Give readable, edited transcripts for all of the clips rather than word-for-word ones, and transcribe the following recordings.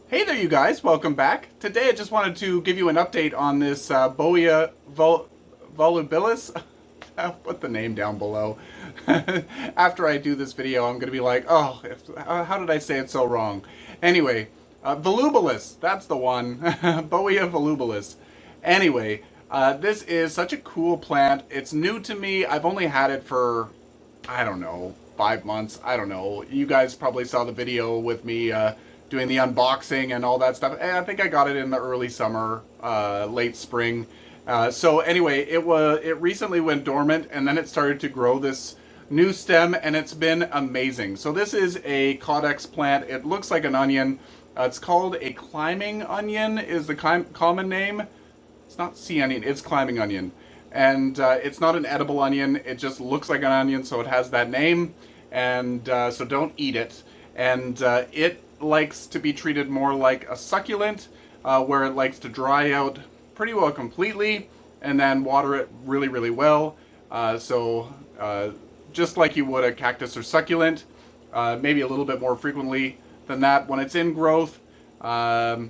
Hey there, you guys. Welcome back. Today I just wanted to give you an update on this volubilis. I'll put the name down below. After I do this video, I'm going to be like, oh, how did I say it so wrong? Anyway, volubilis, that's the one. Bowiea volubilis. Anyway, this is such a cool plant. It's new to me. I've only had it for, I don't know, 5 months. I don't know. You guys probably saw the video with me doing the unboxing and all that stuff. I think I got it in the early summer, late spring. So anyway, it recently went dormant, and then it started to grow this new stem, and it's been amazing. So this is a Codex plant. It looks like an onion. It's called a climbing onion is the common name. It's not sea onion, it's climbing onion. And it's not an edible onion, it just looks like an onion, so it has that name. And so don't eat it. And it likes to be treated more like a succulent, where it likes to dry out pretty well completely and then water it really, really well. Just like you would a cactus or succulent, maybe a little bit more frequently than that. When it's in growth, I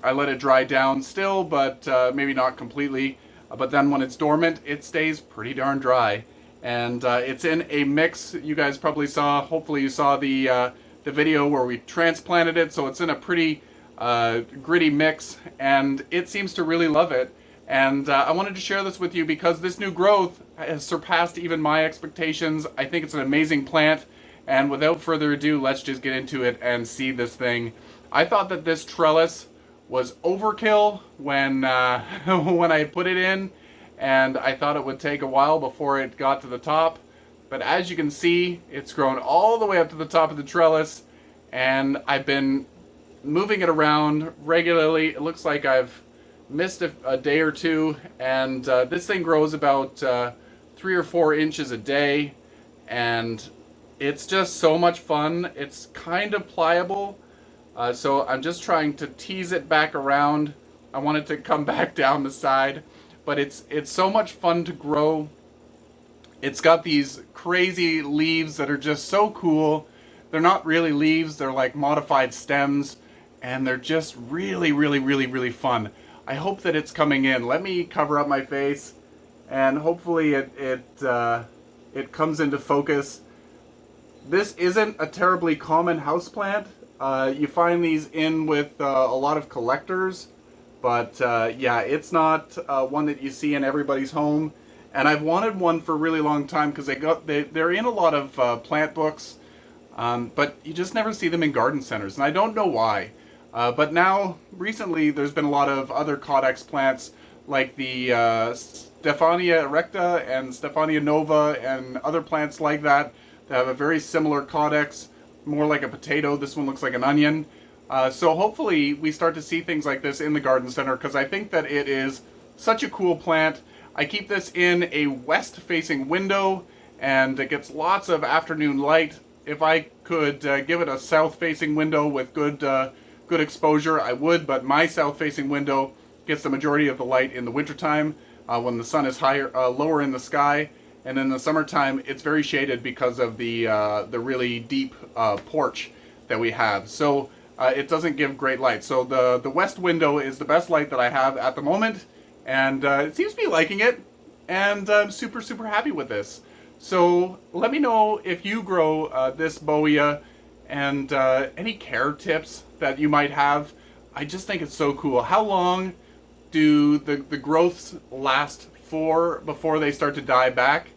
let it dry down still, but maybe not completely. But then when it's dormant, it stays pretty darn dry. And it's in a mix. You guys probably saw, hopefully you saw the video where we transplanted it. So it's in a pretty gritty mix, and it seems to really love it. And I wanted to share this with you because this new growth has surpassed even my expectations. I think it's an amazing plant. And without further ado, let's just get into it and see this thing. I thought that this trellis was overkill when when I put it in, and I thought it would take a while before it got to the top. But as you can see, it's grown all the way up to the top of the trellis, and I've been moving it around regularly. It looks like I've missed a day or two, and this thing grows about 3 or 4 inches a day, and it's just so much fun. It's kind of pliable. So I'm just trying to tease it back around. I want it to come back down the side, but it's so much fun to grow. It's got these crazy leaves that are just so cool. They're not really leaves, they're like modified stems, and they're just really, really, really, really fun. I hope that it's coming in. Let me cover up my face, and hopefully it comes into focus. This isn't a terribly common houseplant. You find these in with a lot of collectors, but yeah, it's not one that you see in everybody's home. And I've wanted one for a really long time because they're in a lot of plant books, but you just never see them in garden centers, and I don't know why. But now, recently, there's been a lot of other Codex plants like the Stephania erecta and Stephania nova and other plants like that have a very similar Codex. More like a potato. This one looks like an onion. So hopefully we start to see things like this in the garden center, because I think that it is such a cool plant. I keep this in a west-facing window, and it gets lots of afternoon light. If I could give it a south-facing window with good exposure, I would, but my south-facing window gets the majority of the light in the wintertime when the sun is lower in the sky. And in the summertime, it's very shaded because of the really deep porch that we have. So it doesn't give great light. So the west window is the best light that I have at the moment. And it seems to be liking it. And I'm super, super happy with this. So let me know if you grow this Bowiea, and any care tips that you might have. I just think it's so cool. How long do the growths last for before they start to die back?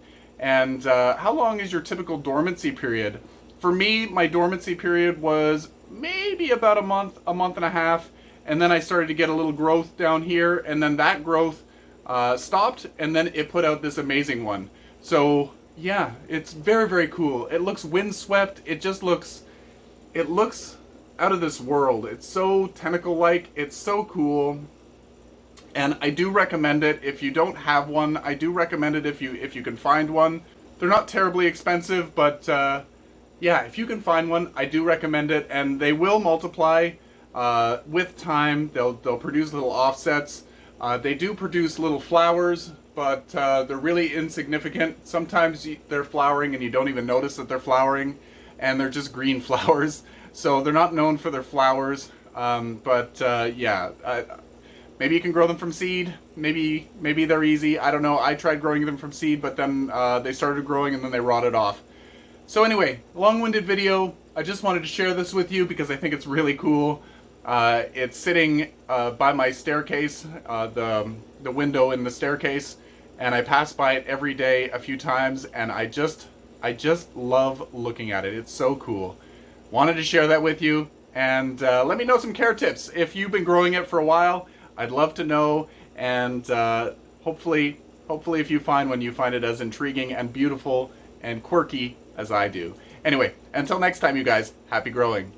And how long is your typical dormancy period? For me, my dormancy period was maybe about a month and a half, and then I started to get a little growth down here, and then that growth stopped, and then it put out this amazing one. So yeah, it's very, very cool. It looks windswept. It looks out of this world. It's so tentacle-like. It's so cool. And I do recommend it. If you don't have one, I do recommend it if you can find one. They're not terribly expensive, but yeah, if you can find one, I do recommend it. And they will multiply with time. They'll produce little offsets. They do produce little flowers, but they're really insignificant. Sometimes they're flowering and you don't even notice that they're flowering, and they're just green flowers. So they're not known for their flowers, yeah, maybe you can grow them from seed. Maybe they're easy. I don't know. I tried growing them from seed, but then they started growing and then they rotted off. So anyway, long-winded video. I just wanted to share this with you because I think it's really cool. It's sitting by my staircase, the window in the staircase, and I pass by it every day a few times, and I just love looking at it. It's so cool. Wanted to share that with you, and let me know some care tips. If you've been growing it for a while, I'd love to know, and hopefully if you find one, you find it as intriguing and beautiful and quirky as I do. Anyway, until next time, you guys, happy growing.